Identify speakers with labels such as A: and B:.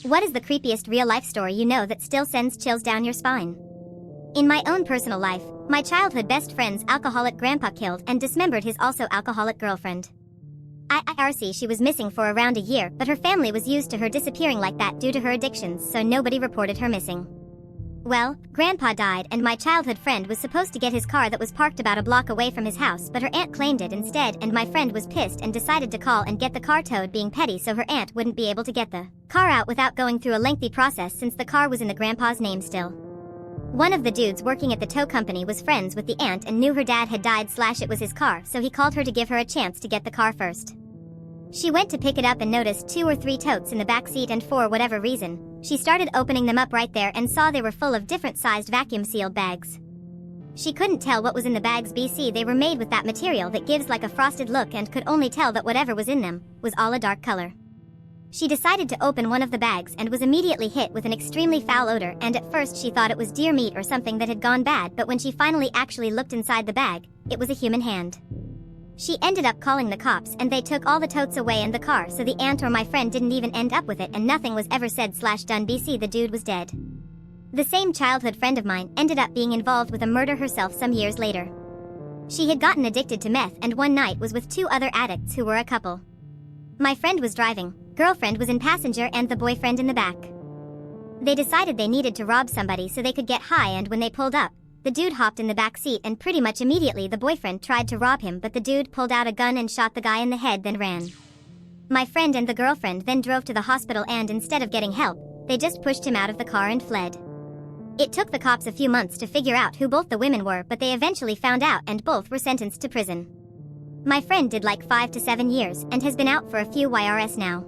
A: What is the creepiest real-life story you know that still sends chills down your spine? In my own personal life, my childhood best friend's alcoholic grandpa killed and dismembered his also alcoholic girlfriend. She was missing for around a year, but her family was used to her disappearing like that due to her addictions, so nobody reported her missing. Well, Grandpa died and my childhood friend was supposed to get his car that was parked about a block away from his house, but her aunt claimed it instead, and my friend was pissed and decided to call and get the car towed, being petty so her aunt wouldn't be able to get the car out without going through a lengthy process since the car was in the grandpa's name still. One of the dudes working at the tow company was friends with the aunt and knew her dad had died / it was his car, so he called her to give her a chance to get the car first. She went to pick it up and noticed 2 or 3 totes in the back seat, and for whatever reason, she started opening them up right there and saw they were full of different sized vacuum-sealed bags. She couldn't tell what was in the bags. They were made with that material that gives like a frosted look, and could only tell that whatever was in them was all a dark color. She decided to open one of the bags and was immediately hit with an extremely foul odor, and at first she thought it was deer meat or something that had gone bad, but when she finally actually looked inside the bag, it was a human hand. She ended up calling the cops and they took all the totes away and the car, so the aunt or my friend didn't even end up with it, and nothing was ever said / done. The dude was dead. The same childhood friend of mine ended up being involved with a murder herself some years later. She had gotten addicted to meth and one night was with 2 other addicts who were a couple. My friend was driving, girlfriend was in passenger, and the boyfriend in the back. They decided they needed to rob somebody so they could get high, and when they pulled up, the dude hopped in the back seat and pretty much immediately the boyfriend tried to rob him, but the dude pulled out a gun and shot the guy in the head, then ran. My friend and the girlfriend then drove to the hospital, and instead of getting help, they just pushed him out of the car and fled. It took the cops a few months to figure out who both the women were, but they eventually found out and both were sentenced to prison. My friend did like 5 to 7 years and has been out for a few years now.